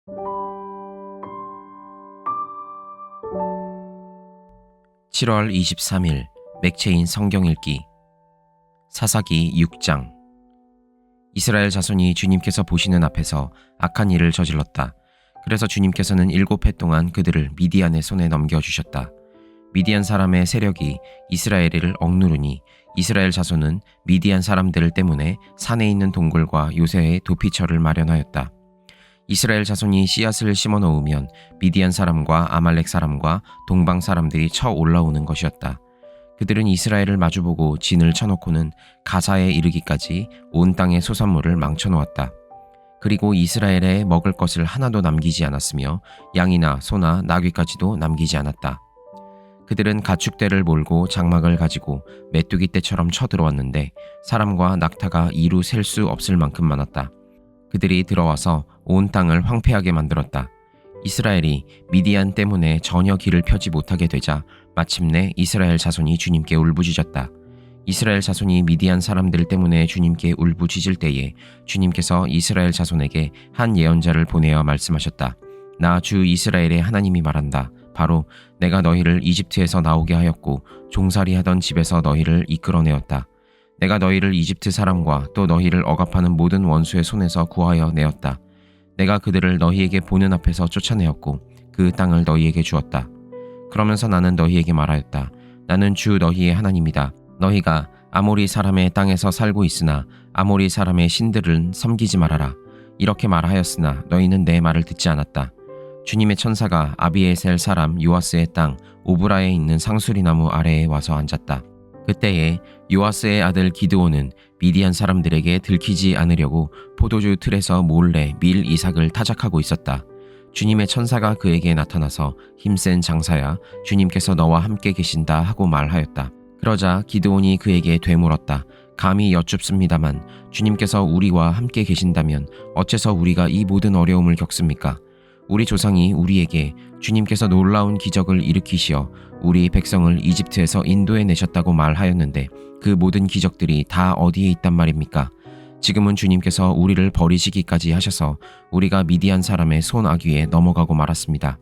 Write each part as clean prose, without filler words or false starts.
7월 23일 맥체인 성경 읽기. 사사기 6장. 이스라엘 자손이 주님께서 보시는 앞에서 악한 일을 저질렀다. 그래서 주님께서는 7해 동안 그들을 미디안의 손에 넘겨주셨다. 미디안 사람의 세력이 이스라엘을 억누르니 이스라엘 자손은 미디안 사람들 때문에 산에 있는 동굴과 요새에 도피처를 마련하였다. 이스라엘 자손이 씨앗을 심어 놓으면 미디안 사람과 아말렉 사람과 동방 사람들이 쳐 올라오는 것이었다. 그들은 이스라엘을 마주보고 진을 쳐놓고는 가사에 이르기까지 온 땅의 소산물을 망쳐놓았다. 그리고 이스라엘에 먹을 것을 하나도 남기지 않았으며 양이나 소나 나귀까지도 남기지 않았다. 그들은 가축대를 몰고 장막을 가지고 메뚜기 떼처럼 쳐들어왔는데 사람과 낙타가 이루 셀 수 없을 만큼 많았다. 그들이 들어와서 온 땅을 황폐하게 만들었다. 이스라엘이 미디안 때문에 전혀 길을 펴지 못하게 되자 마침내 이스라엘 자손이 주님께 울부짖었다. 이스라엘 자손이 미디안 사람들 때문에 주님께 울부짖을 때에 주님께서 이스라엘 자손에게 한 예언자를 보내어 말씀하셨다. 나 주 이스라엘의 하나님이 말한다. 바로 내가 너희를 이집트에서 나오게 하였고 종살이하던 집에서 너희를 이끌어내었다. 내가 너희를 이집트 사람과 또 너희를 억압하는 모든 원수의 손에서 구하여 내었다. 내가 그들을 너희에게 보는 앞에서 쫓아내었고 그 땅을 너희에게 주었다. 그러면서 나는 너희에게 말하였다. 나는 주 너희의 하나님이다. 너희가 아모리 사람의 땅에서 살고 있으나 아모리 사람의 신들은 섬기지 말아라. 이렇게 말하였으나 너희는 내 말을 듣지 않았다. 주님의 천사가 아비에셀 사람 요아스의 땅 오브라에 있는 상수리나무 아래에 와서 앉았다. 그때에 요아스의 아들 기드온은 미디안 사람들에게 들키지 않으려고 포도주 틀에서 몰래 밀 이삭을 타작하고 있었다. 주님의 천사가 그에게 나타나서 힘센 장사야, 주님께서 너와 함께 계신다 하고 말하였다. 그러자 기드온이 그에게 되물었다. 감히 여쭙습니다만 주님께서 우리와 함께 계신다면 어째서 우리가 이 모든 어려움을 겪습니까? 우리 조상이 우리에게 주님께서 놀라운 기적을 일으키시어 우리 백성을 이집트에서 인도해 내셨다고 말하였는데 그 모든 기적들이 다 어디에 있단 말입니까? 지금은 주님께서 우리를 버리시기까지 하셔서 우리가 미디안 사람의 손 아귀에 넘어가고 말았습니다.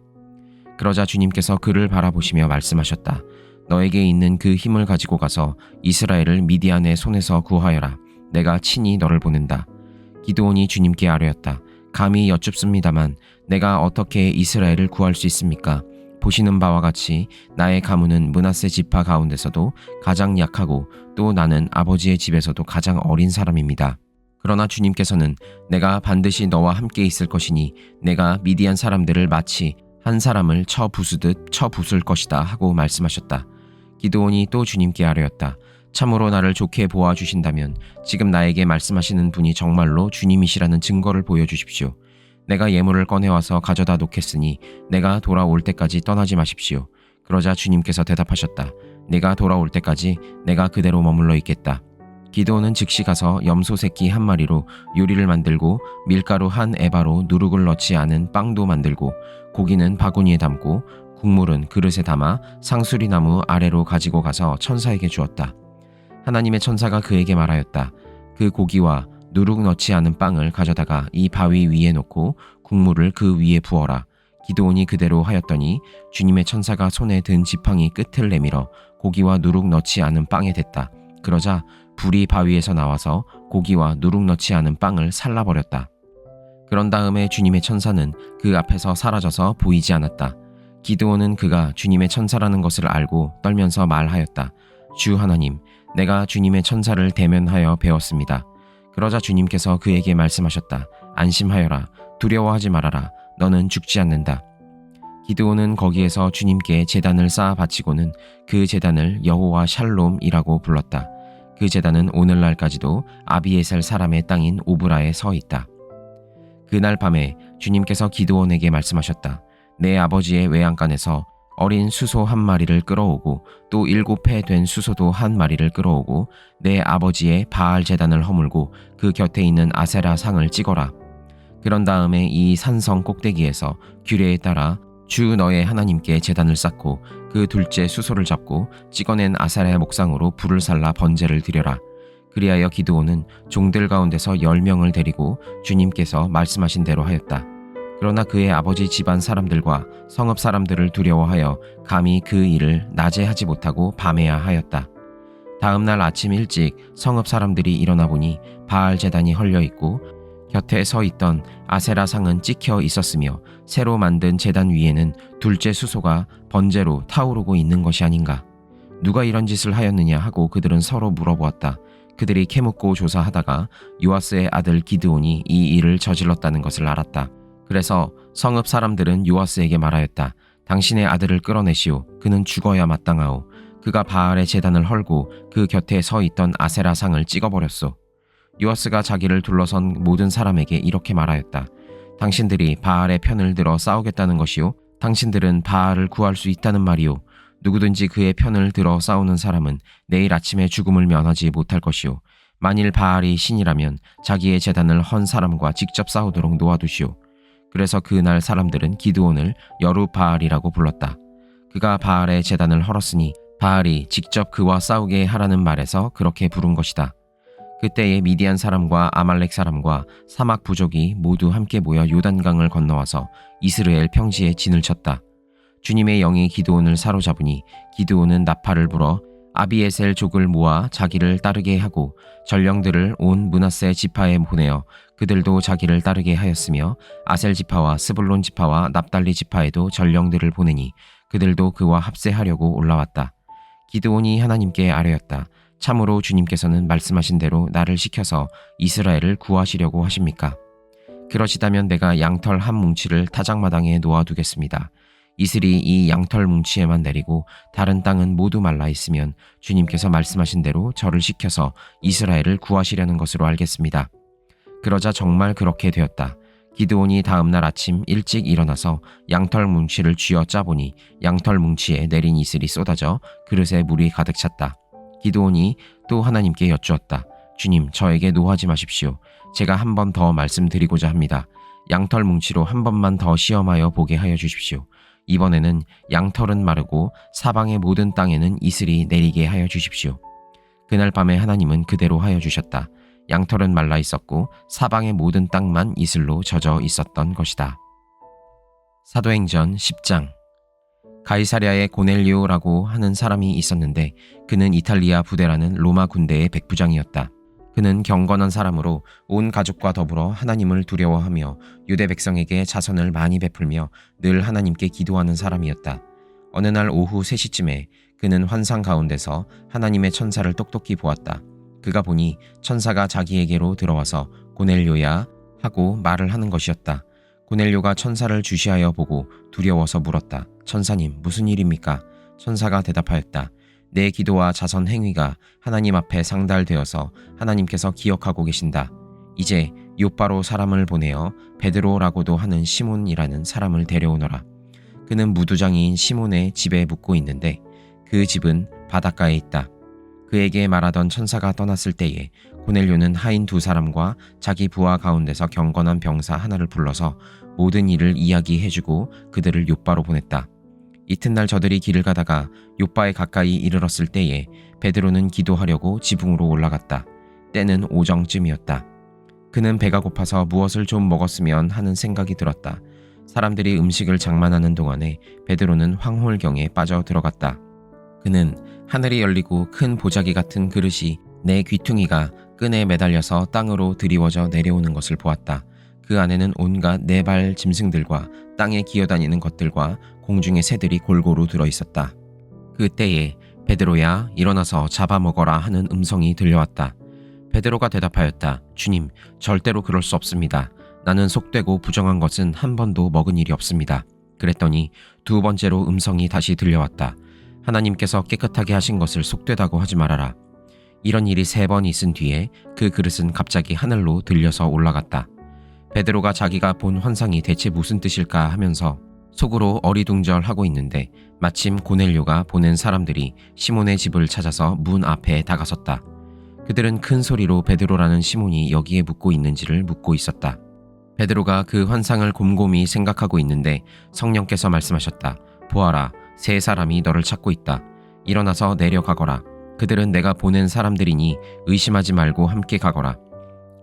그러자 주님께서 그를 바라보시며 말씀하셨다. 너에게 있는 그 힘을 가지고 가서 이스라엘을 미디안의 손에서 구하여라. 내가 친히 너를 보낸다. 기드온이 주님께 아뢰었다. 감히 여쭙습니다만 내가 어떻게 이스라엘을 구할 수 있습니까? 보시는 바와 같이 나의 가문은 므낫세 지파 가운데서도 가장 약하고 또 나는 아버지의 집에서도 가장 어린 사람입니다. 그러나 주님께서는 내가 반드시 너와 함께 있을 것이니 내가 미디안 사람들을 마치 한 사람을 쳐 부수듯 쳐 부술 것이다 하고 말씀하셨다. 기드온이 또 주님께 아뢰었다. 참으로 나를 좋게 보아주신다면 지금 나에게 말씀하시는 분이 정말로 주님이시라는 증거를 보여주십시오. 내가 예물을 꺼내와서 가져다 놓겠으니 내가 돌아올 때까지 떠나지 마십시오. 그러자 주님께서 대답하셨다. 내가 돌아올 때까지 내가 그대로 머물러 있겠다. 기드온은 즉시 가서 염소 새끼 한 마리로 요리를 만들고 밀가루 한 에바로 누룩을 넣지 않은 빵도 만들고 고기는 바구니에 담고 국물은 그릇에 담아 상수리나무 아래로 가지고 가서 천사에게 주었다. 하나님의 천사가 그에게 말하였다. 그 고기와 누룩 넣지 않은 빵을 가져다가 이 바위 위에 놓고 국물을 그 위에 부어라. 기드온이 그대로 하였더니 주님의 천사가 손에 든 지팡이 끝을 내밀어 고기와 누룩 넣지 않은 빵에 댔다. 그러자 불이 바위에서 나와서 고기와 누룩 넣지 않은 빵을 살라버렸다. 그런 다음에 주님의 천사는 그 앞에서 사라져서 보이지 않았다. 기드온은 그가 주님의 천사라는 것을 알고 떨면서 말하였다. 주 하나님, 내가 주님의 천사를 대면하여 배웠습니다. 그러자 주님께서 그에게 말씀하셨다. 안심하여라. 두려워하지 말아라. 너는 죽지 않는다. 기드온은 거기에서 주님께 제단을 쌓아 바치고는 그 제단을 여호와 샬롬이라고 불렀다. 그 제단은 오늘날까지도 아비에셀 사람의 땅인 오브라에 서 있다. 그날 밤에 주님께서 기드온에게 말씀하셨다. 내 아버지의 외양간에서 어린 수소 한 마리를 끌어오고 또 7해 된 수소도 한 마리를 끌어오고 내 아버지의 바알 제단을 허물고 그 곁에 있는 아세라 상을 찍어라. 그런 다음에 이 산성 꼭대기에서 규례에 따라 주 너의 하나님께 제단을 쌓고 그 둘째 수소를 잡고 찍어낸 아세라의 목상으로 불을 살라 번제를 드려라. 그리하여 기드온은 종들 가운데서 10명을 데리고 주님께서 말씀하신 대로 하였다. 그러나 그의 아버지 집안 사람들과 성읍 사람들을 두려워하여 감히 그 일을 낮에 하지 못하고 밤에야 하였다. 다음 날 아침 일찍 성읍 사람들이 일어나 보니 바알 제단이 헐려 있고 곁에 서 있던 아세라 상은 찍혀 있었으며 새로 만든 제단 위에는 둘째 수소가 번제로 타오르고 있는 것이 아닌가. 누가 이런 짓을 하였느냐 하고 그들은 서로 물어보았다. 그들이 캐묻고 조사하다가 요아스의 아들 기드온이 이 일을 저질렀다는 것을 알았다. 그래서 성읍 사람들은 요아스에게 말하였다. 당신의 아들을 끌어내시오. 그는 죽어야 마땅하오. 그가 바알의 제단을 헐고 그 곁에 서 있던 아세라 상을 찍어버렸소. 요아스가 자기를 둘러선 모든 사람에게 이렇게 말하였다. 당신들이 바알의 편을 들어 싸우겠다는 것이오. 당신들은 바알을 구할 수 있다는 말이오. 누구든지 그의 편을 들어 싸우는 사람은 내일 아침에 죽음을 면하지 못할 것이오. 만일 바알이 신이라면 자기의 제단을 헌 사람과 직접 싸우도록 놓아두시오. 그래서 그날 사람들은 기드온을 여룻바알이라고 불렀다. 그가 바알의 제단을 헐었으니 바알이 직접 그와 싸우게 하라는 말에서 그렇게 부른 것이다. 그때에 미디안 사람과 아말렉 사람과 사막 부족이 모두 함께 모여 요단강을 건너와서 이스라엘 평지에 진을 쳤다. 주님의 영이 기드온을 사로잡으니 기드온은 나팔을 불어 아비에셀 족을 모아 자기를 따르게 하고 전령들을 온 므낫세 지파에 보내어 그들도 자기를 따르게 하였으며 아셀 지파와 스불론 지파와 납달리 지파에도 전령들을 보내니 그들도 그와 합세하려고 올라왔다. 기드온이 하나님께 아뢰었다. 참으로 주님께서는 말씀하신 대로 나를 시켜서 이스라엘을 구하시려고 하십니까? 그러시다면 내가 양털 한 뭉치를 타작마당에 놓아두겠습니다. 이슬이 이 양털 뭉치에만 내리고 다른 땅은 모두 말라 있으면 주님께서 말씀하신 대로 저를 시켜서 이스라엘을 구하시려는 것으로 알겠습니다. 그러자 정말 그렇게 되었다. 기드온이 다음 날 아침 일찍 일어나서 양털 뭉치를 쥐어 짜보니 양털 뭉치에 내린 이슬이 쏟아져 그릇에 물이 가득 찼다. 기드온이 또 하나님께 여쭈었다. 주님, 저에게 노하지 마십시오. 제가 한 번 더 말씀드리고자 합니다. 양털 뭉치로 한 번만 더 시험하여 보게 하여 주십시오. 이번에는 양털은 마르고 사방의 모든 땅에는 이슬이 내리게 하여 주십시오. 그날 밤에 하나님은 그대로 하여 주셨다. 양털은 말라 있었고 사방의 모든 땅만 이슬로 젖어 있었던 것이다. 사도행전 10장. 가이사랴에 고넬리오라고 하는 사람이 있었는데 그는 이탈리아 부대라는 로마 군대의 백부장이었다. 그는 경건한 사람으로 온 가족과 더불어 하나님을 두려워하며 유대 백성에게 자선을 많이 베풀며 늘 하나님께 기도하는 사람이었다. 어느 날 오후 3시쯤에 그는 환상 가운데서 하나님의 천사를 똑똑히 보았다. 그가 보니 천사가 자기에게로 들어와서 고넬료야 하고 말을 하는 것이었다. 고넬료가 천사를 주시하여 보고 두려워서 물었다. 천사님, 무슨 일입니까? 천사가 대답하였다. 내 기도와 자선 행위가 하나님 앞에 상달되어서 하나님께서 기억하고 계신다. 이제 요바로 사람을 보내어 베드로라고도 하는 시몬이라는 사람을 데려오너라. 그는 무두장이인 시몬의 집에 묵고 있는데 그 집은 바닷가에 있다. 그에게 말하던 천사가 떠났을 때에 고넬료는 하인 2사람과 자기 부하 가운데서 경건한 병사 하나를 불러서 모든 일을 이야기해주고 그들을 요바로 보냈다. 이튿날 저들이 길을 가다가 요바에 가까이 이르렀을 때에 베드로는 기도하려고 지붕으로 올라갔다. 때는 오정쯤이었다. 그는 배가 고파서 무엇을 좀 먹었으면 하는 생각이 들었다. 사람들이 음식을 장만하는 동안에 베드로는 황홀경에 빠져 들어갔다. 그는 하늘이 열리고 큰 보자기 같은 그릇이 내 귀퉁이가 끈에 매달려서 땅으로 드리워져 내려오는 것을 보았다. 그 안에는 온갖 4발 짐승들과 땅에 기어다니는 것들과 공중의 새들이 골고루 들어있었다. 그때에 베드로야 일어나서 잡아먹어라 하는 음성이 들려왔다. 베드로가 대답하였다. 주님, 절대로 그럴 수 없습니다. 나는 속되고 부정한 것은 한 번도 먹은 일이 없습니다. 그랬더니 2번째로 음성이 다시 들려왔다. 하나님께서 깨끗하게 하신 것을 속되다고 하지 말아라. 이런 일이 3번 있은 뒤에 그 그릇은 갑자기 하늘로 들려서 올라갔다. 베드로가 자기가 본 환상이 대체 무슨 뜻일까 하면서 속으로 어리둥절하고 있는데 마침 고넬료가 보낸 사람들이 시몬의 집을 찾아서 문 앞에 다가섰다. 그들은 큰 소리로 베드로라는 시몬이 여기에 묵고 있는지를 묻고 있었다. 베드로가 그 환상을 곰곰이 생각하고 있는데 성령께서 말씀하셨다. 보아라, 3사람이 너를 찾고 있다. 일어나서 내려가거라. 그들은 내가 보낸 사람들이니 의심하지 말고 함께 가거라.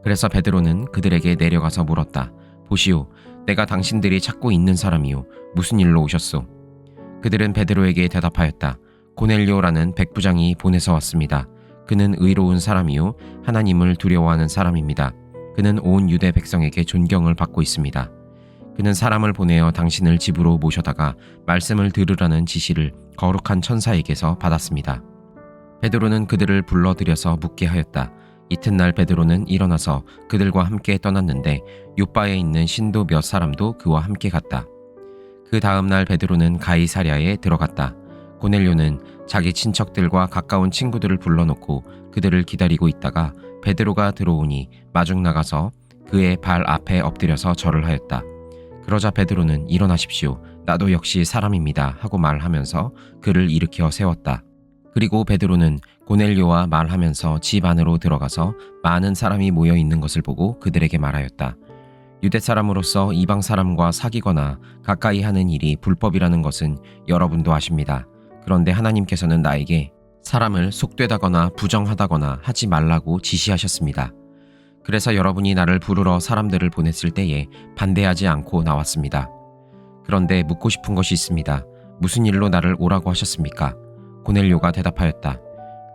그래서 베드로는 그들에게 내려가서 물었다. 보시오, 내가 당신들이 찾고 있는 사람이요 무슨 일로 오셨소? 그들은 베드로에게 대답하였다. 고넬료라는 백부장이 보내서 왔습니다. 그는 의로운 사람이요 하나님을 두려워하는 사람입니다. 그는 온 유대 백성에게 존경을 받고 있습니다. 그는 사람을 보내어 당신을 집으로 모셔다가 말씀을 들으라는 지시를 거룩한 천사에게서 받았습니다. 베드로는 그들을 불러들여서 묻게 하였다. 이튿날 베드로는 일어나서 그들과 함께 떠났는데 요빠에 있는 신도 몇 사람도 그와 함께 갔다. 그 다음 날 베드로는 가이사랴에 들어갔다. 고넬료는 자기 친척들과 가까운 친구들을 불러놓고 그들을 기다리고 있다가 베드로가 들어오니 마중 나가서 그의 발 앞에 엎드려서 절을 하였다. 그러자 베드로는 일어나십시오. 나도 역시 사람입니다. 하고 말하면서 그를 일으켜 세웠다. 그리고 베드로는 고넬료와 말하면서 집 안으로 들어가서 많은 사람이 모여 있는 것을 보고 그들에게 말하였다. 유대 사람으로서 이방 사람과 사귀거나 가까이 하는 일이 불법이라는 것은 여러분도 아십니다. 그런데 하나님께서는 나에게 사람을 속되다거나 부정하다거나 하지 말라고 지시하셨습니다. 그래서 여러분이 나를 부르러 사람들을 보냈을 때에 반대하지 않고 나왔습니다. 그런데 묻고 싶은 것이 있습니다. 무슨 일로 나를 오라고 하셨습니까? 고넬료가 대답하였다.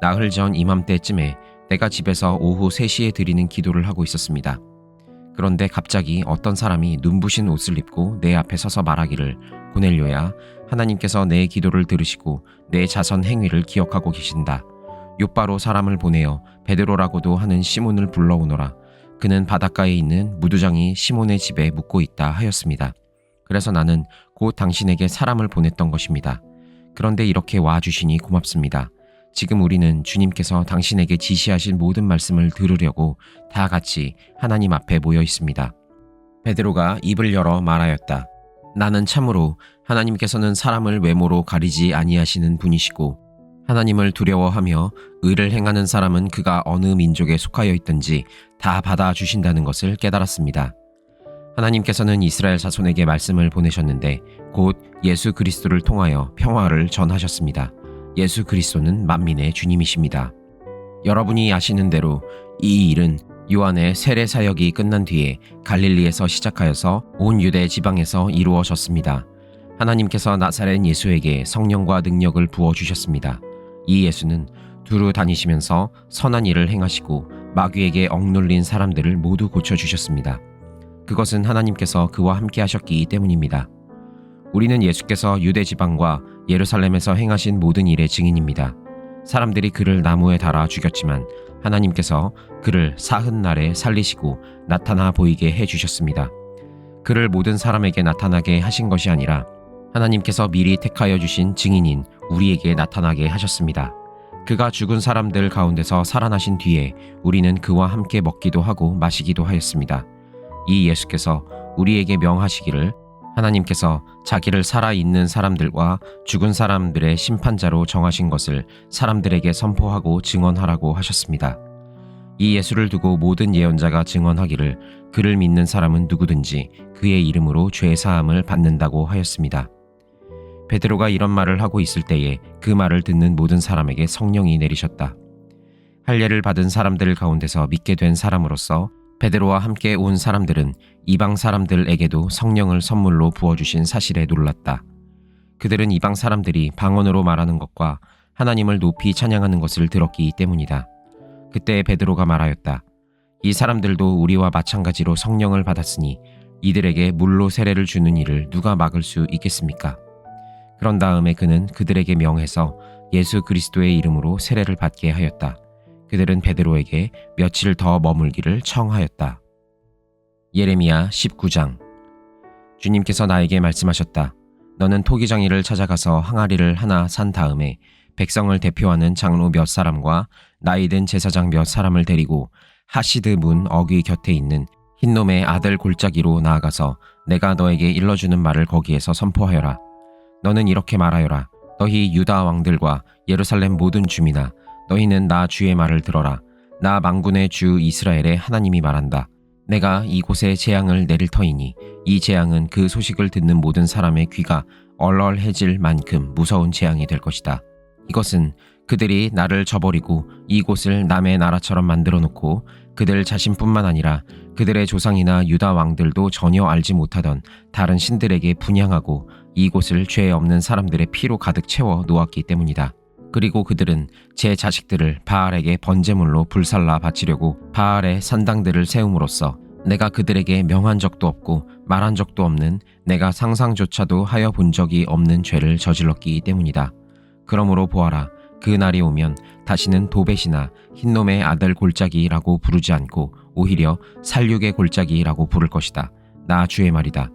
나흘 전 이맘때쯤에 내가 집에서 오후 3시에 드리는 기도를 하고 있었습니다. 그런데 갑자기 어떤 사람이 눈부신 옷을 입고 내 앞에 서서 말하기를 고넬료야, 하나님께서 내 기도를 들으시고 내 자선 행위를 기억하고 계신다. 요빠로 사람을 보내어 베드로라고도 하는 시몬을 불러오너라. 그는 바닷가에 있는 무두장이 시몬의 집에 묵고 있다 하였습니다. 그래서 나는 곧 당신에게 사람을 보냈던 것입니다. 그런데 이렇게 와주시니 고맙습니다. 지금 우리는 주님께서 당신에게 지시하신 모든 말씀을 들으려고 다 같이 하나님 앞에 모여 있습니다. 베드로가 입을 열어 말하였다. 나는 참으로 하나님께서는 사람을 외모로 가리지 아니하시는 분이시고 하나님을 두려워하며 의를 행하는 사람은 그가 어느 민족에 속하여 있든지 다 받아주신다는 것을 깨달았습니다. 하나님께서는 이스라엘 자손에게 말씀을 보내셨는데 곧 예수 그리스도를 통하여 평화를 전하셨습니다. 예수 그리스도는 만민의 주님이십니다. 여러분이 아시는 대로 이 일은 요한의 세례 사역이 끝난 뒤에 갈릴리에서 시작하여서 온 유대 지방에서 이루어졌습니다. 하나님께서 나사렛 예수에게 성령과 능력을 부어주셨습니다. 이 예수는 두루 다니시면서 선한 일을 행하시고 마귀에게 억눌린 사람들을 모두 고쳐주셨습니다. 그것은 하나님께서 그와 함께 하셨기 때문입니다. 우리는 예수께서 유대 지방과 예루살렘에서 행하신 모든 일의 증인입니다. 사람들이 그를 나무에 달아 죽였지만 하나님께서 그를 사흔날에 살리시고 나타나 보이게 해주셨습니다. 그를 모든 사람에게 나타나게 하신 것이 아니라 하나님께서 미리 택하여 주신 증인인 우리에게 나타나게 하셨습니다. 그가 죽은 사람들 가운데서 살아나신 뒤에 우리는 그와 함께 먹기도 하고 마시기도 하였습니다. 이 예수께서 우리에게 명하시기를 하나님께서 자기를 살아있는 사람들과 죽은 사람들의 심판자로 정하신 것을 사람들에게 선포하고 증언하라고 하셨습니다. 이 예수를 두고 모든 예언자가 증언하기를 그를 믿는 사람은 누구든지 그의 이름으로 죄 사함을 받는다고 하였습니다. 베드로가 이런 말을 하고 있을 때에 그 말을 듣는 모든 사람에게 성령이 내리셨다. 할례를 받은 사람들 가운데서 믿게 된 사람으로서 베드로와 함께 온 사람들은 이방 사람들에게도 성령을 선물로 부어주신 사실에 놀랐다. 그들은 이방 사람들이 방언으로 말하는 것과 하나님을 높이 찬양하는 것을 들었기 때문이다. 그때 베드로가 말하였다. 이 사람들도 우리와 마찬가지로 성령을 받았으니 이들에게 물로 세례를 주는 일을 누가 막을 수 있겠습니까? 그런 다음에 그는 그들에게 명해서 예수 그리스도의 이름으로 세례를 받게 하였다. 그들은 베드로에게 며칠 더 머물기를 청하였다. 예레미야 19장. 주님께서 나에게 말씀하셨다. 너는 토기장이를 찾아가서 항아리를 하나 산 다음에 백성을 대표하는 장로 몇 사람과 나이든 제사장 몇 사람을 데리고 하시드 문 어귀 곁에 있는 흰놈의 아들 골짜기로 나아가서 내가 너에게 일러주는 말을 거기에서 선포하여라. 너는 이렇게 말하여라. 너희 유다 왕들과 예루살렘 모든 주민아, 너희는 나 주의 말을 들어라. 나 만군의 주 이스라엘의 하나님이 말한다. 내가 이곳에 재앙을 내릴 터이니 이 재앙은 그 소식을 듣는 모든 사람의 귀가 얼얼해질 만큼 무서운 재앙이 될 것이다. 이것은 그들이 나를 저버리고 이곳을 남의 나라처럼 만들어 놓고 그들 자신뿐만 아니라 그들의 조상이나 유다 왕들도 전혀 알지 못하던 다른 신들에게 분향하고 이곳을 죄 없는 사람들의 피로 가득 채워 놓았기 때문이다. 그리고 그들은 제 자식들을 바알에게 번제물로 불살라 바치려고 바알의 산당들을 세움으로써 내가 그들에게 명한 적도 없고 말한 적도 없는, 내가 상상조차도 하여 본 적이 없는 죄를 저질렀기 때문이다. 그러므로 보아라, 그 날이 오면 다시는 도벳이나 흰놈의 아들 골짜기라고 부르지 않고 오히려 살육의 골짜기라고 부를 것이다. 나 주의 말이다.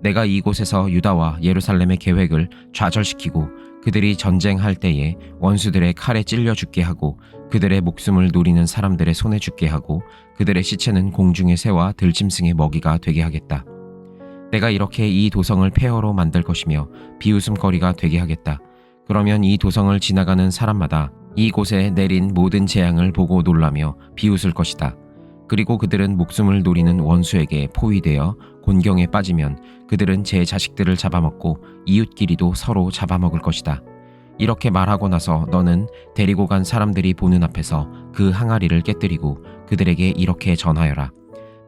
내가 이곳에서 유다와 예루살렘의 계획을 좌절시키고 그들이 전쟁할 때에 원수들의 칼에 찔려 죽게 하고 그들의 목숨을 노리는 사람들의 손에 죽게 하고 그들의 시체는 공중의 새와 들짐승의 먹이가 되게 하겠다. 내가 이렇게 이 도성을 폐허로 만들 것이며 비웃음거리가 되게 하겠다. 그러면 이 도성을 지나가는 사람마다 이곳에 내린 모든 재앙을 보고 놀라며 비웃을 것이다. 그리고 그들은 목숨을 노리는 원수에게 포위되어 곤경에 빠지면 그들은 제 자식들을 잡아먹고 이웃끼리도 서로 잡아먹을 것이다. 이렇게 말하고 나서 너는 데리고 간 사람들이 보는 앞에서 그 항아리를 깨뜨리고 그들에게 이렇게 전하여라.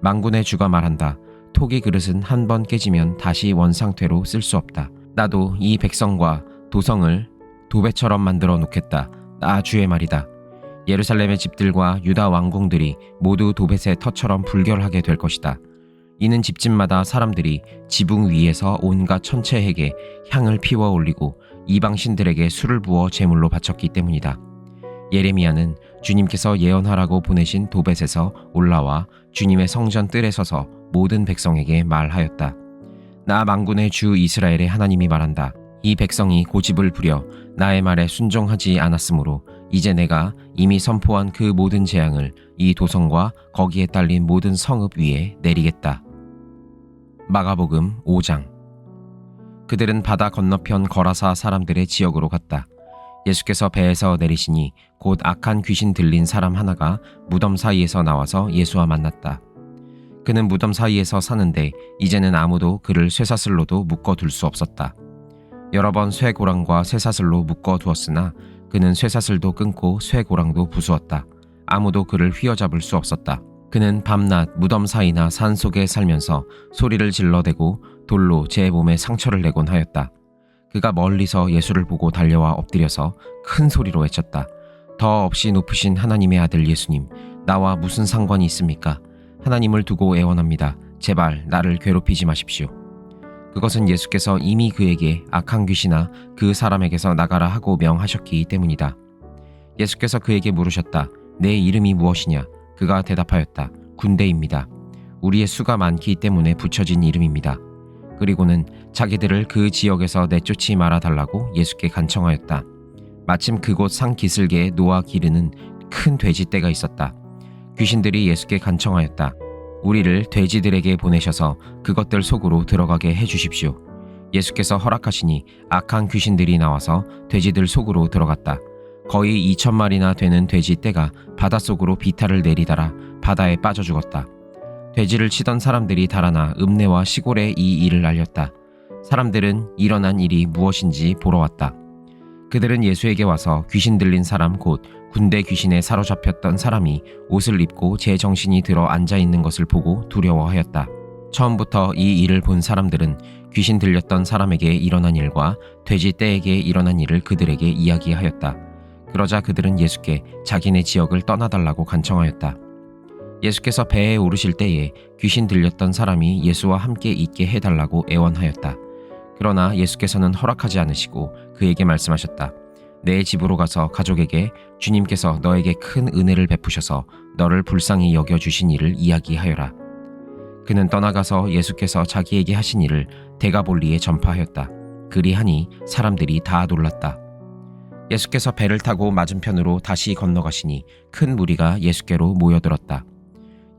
만군의 주가 말한다. 토기 그릇은 한 번 깨지면 다시 원상태로 쓸 수 없다. 나도 이 백성과 도성을 도배처럼 만들어 놓겠다. 나 주의 말이다. 예루살렘의 집들과 유다 왕궁들이 모두 도벳의 터처럼 불결하게 될 것이다. 이는 집집마다 사람들이 지붕 위에서 온갖 천체에게 향을 피워 올리고 이방 신들에게 술을 부어 제물로 바쳤기 때문이다. 예레미야는 주님께서 예언하라고 보내신 도벳에서 올라와 주님의 성전 뜰에 서서 모든 백성에게 말하였다. 나 만군의 주 이스라엘의 하나님이 말한다. 이 백성이 고집을 부려 나의 말에 순종하지 않았으므로 이제 내가 이미 선포한 그 모든 재앙을 이 도성과 거기에 딸린 모든 성읍 위에 내리겠다. 마가복음 5장. 그들은 바다 건너편 거라사 사람들의 지역으로 갔다. 예수께서 배에서 내리시니 곧 악한 귀신 들린 사람 하나가 무덤 사이에서 나와서 예수와 만났다. 그는 무덤 사이에서 사는데 이제는 아무도 그를 쇠사슬로도 묶어둘 수 없었다. 여러 번 쇠고랑과 쇠사슬로 묶어두었으나 그는 쇠사슬도 끊고 쇠고랑도 부수었다. 아무도 그를 휘어잡을 수 없었다. 그는 밤낮 무덤 사이나 산 속에 살면서 소리를 질러대고 돌로 제 몸에 상처를 내곤 하였다. 그가 멀리서 예수를 보고 달려와 엎드려서 큰 소리로 외쳤다. 더 없이 높으신 하나님의 아들 예수님, 나와 무슨 상관이 있습니까? 하나님을 두고 애원합니다. 제발 나를 괴롭히지 마십시오. 그것은 예수께서 이미 그에게 악한 귀신아 그 사람에게서 나가라 하고 명하셨기 때문이다. 예수께서 그에게 물으셨다. 내 이름이 무엇이냐? 그가 대답하였다. 군대입니다. 우리의 수가 많기 때문에 붙여진 이름입니다. 그리고는 자기들을 그 지역에서 내쫓지 말아달라고 예수께 간청하였다. 마침 그곳 산 기슭에 놓아 기르는 큰 돼지떼가 있었다. 귀신들이 예수께 간청하였다. 우리를 돼지들에게 보내셔서 그것들 속으로 들어가게 해주십시오. 예수께서 허락하시니 악한 귀신들이 나와서 돼지들 속으로 들어갔다. 거의 2,000마리나 되는 돼지떼가 바닷속으로 비탈을 내리다라 바다에 빠져 죽었다. 돼지를 치던 사람들이 달아나 읍내와 시골에 이 일을 알렸다. 사람들은 일어난 일이 무엇인지 보러 왔다. 그들은 예수에게 와서 귀신 들린 사람 곧 군대 귀신에 사로잡혔던 사람이 옷을 입고 제 정신이 들어 앉아있는 것을 보고 두려워하였다. 처음부터 이 일을 본 사람들은 귀신 들렸던 사람에게 일어난 일과 돼지떼에게 일어난 일을 그들에게 이야기하였다. 그러자 그들은 예수께 자기네 지역을 떠나달라고 간청하였다. 예수께서 배에 오르실 때에 귀신 들렸던 사람이 예수와 함께 있게 해달라고 애원하였다. 그러나 예수께서는 허락하지 않으시고 그에게 말씀하셨다. 내 집으로 가서 가족에게 주님께서 너에게 큰 은혜를 베푸셔서 너를 불쌍히 여겨주신 일을 이야기하여라. 그는 떠나가서 예수께서 자기에게 하신 일을 데가볼리에 전파하였다. 그리하니 사람들이 다 놀랐다. 예수께서 배를 타고 맞은편으로 다시 건너가시니 큰 무리가 예수께로 모여들었다.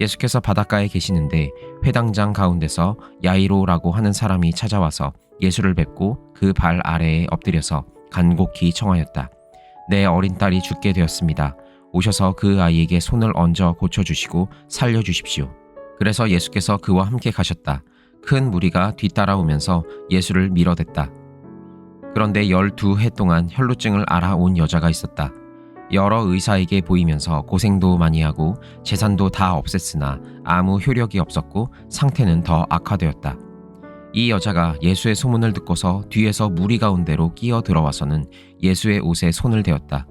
예수께서 바닷가에 계시는데 회당장 가운데서 야이로라고 하는 사람이 찾아와서 예수를 뵙고 그 발 아래에 엎드려서 간곡히 청하였다. 내 어린 딸이 죽게 되었습니다. 오셔서 그 아이에게 손을 얹어 고쳐주시고 살려주십시오. 그래서 예수께서 그와 함께 가셨다. 큰 무리가 뒤따라오면서 예수를 밀어댔다. 그런데 12해 동안 혈루증을 앓아온 여자가 있었다. 여러 의사에게 보이면서 고생도 많이 하고 재산도 다 없앴으나 아무 효력이 없었고 상태는 더 악화되었다. 이 여자가 예수의 소문을 듣고서 뒤에서 무리 가운데로 끼어 들어와서는 예수의 옷에 손을 대었다.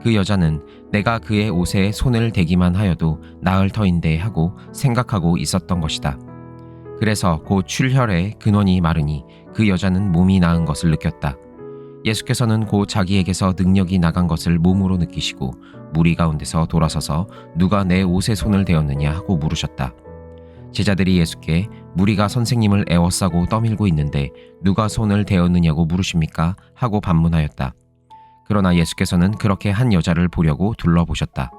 그 여자는 내가 그의 옷에 손을 대기만 하여도 나을 터인데 하고 생각하고 있었던 것이다. 그래서 곧 출혈의 근원이 마르니 그 여자는 몸이 나은 것을 느꼈다. 예수께서는 곧 자기에게서 능력이 나간 것을 몸으로 느끼시고 무리 가운데서 돌아서서 누가 내 옷에 손을 대었느냐 하고 물으셨다. 제자들이 예수께 무리가 선생님을 에워싸고 떠밀고 있는데 누가 손을 대었느냐고 물으십니까? 하고 반문하였다. 그러나 예수께서는 그렇게 한 여자를 보려고 둘러보셨다.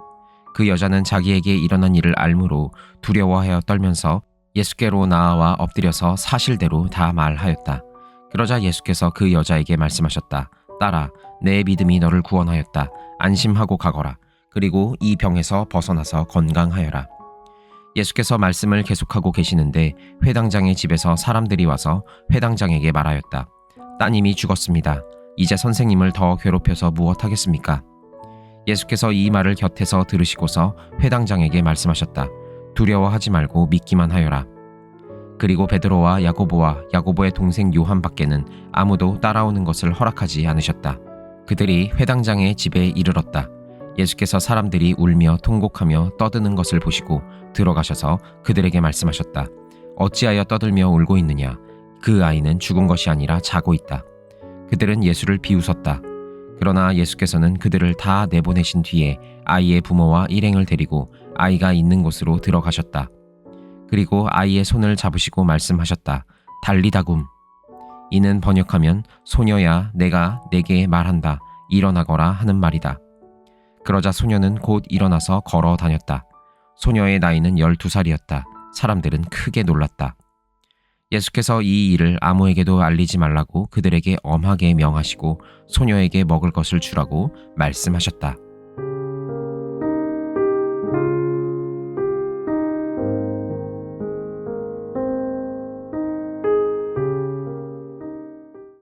그 여자는 자기에게 일어난 일을 알므로 두려워하여 떨면서 예수께로 나아와 엎드려서 사실대로 다 말하였다. 그러자 예수께서 그 여자에게 말씀하셨다. 딸아, 내 믿음이 너를 구원하였다. 안심하고 가거라. 그리고 이 병에서 벗어나서 건강하여라. 예수께서 말씀을 계속하고 계시는데 회당장의 집에서 사람들이 와서 회당장에게 말하였다. 따님이 죽었습니다. 이제 선생님을 더 괴롭혀서 무엇하겠습니까? 예수께서 이 말을 곁에서 들으시고서 회당장에게 말씀하셨다. 두려워하지 말고 믿기만 하여라. 그리고 베드로와 야고보와 야고보의 동생 요한 밖에는 아무도 따라오는 것을 허락하지 않으셨다. 그들이 회당장의 집에 이르렀다. 예수께서 사람들이 울며 통곡하며 떠드는 것을 보시고 들어가셔서 그들에게 말씀하셨다. 어찌하여 떠들며 울고 있느냐? 그 아이는 죽은 것이 아니라 자고 있다. 그들은 예수를 비웃었다. 그러나 예수께서는 그들을 다 내보내신 뒤에 아이의 부모와 일행을 데리고 아이가 있는 곳으로 들어가셨다. 그리고 아이의 손을 잡으시고 말씀하셨다. 달리다굼. 이는 번역하면 소녀야 내가 네게 말한다. 일어나거라 하는 말이다. 그러자 소녀는 곧 일어나서 걸어 다녔다. 소녀의 나이는 12살이었다. 사람들은 크게 놀랐다. 예수께서 이 일을 아무에게도 알리지 말라고 그들에게 엄하게 명하시고 소녀에게 먹을 것을 주라고 말씀하셨다.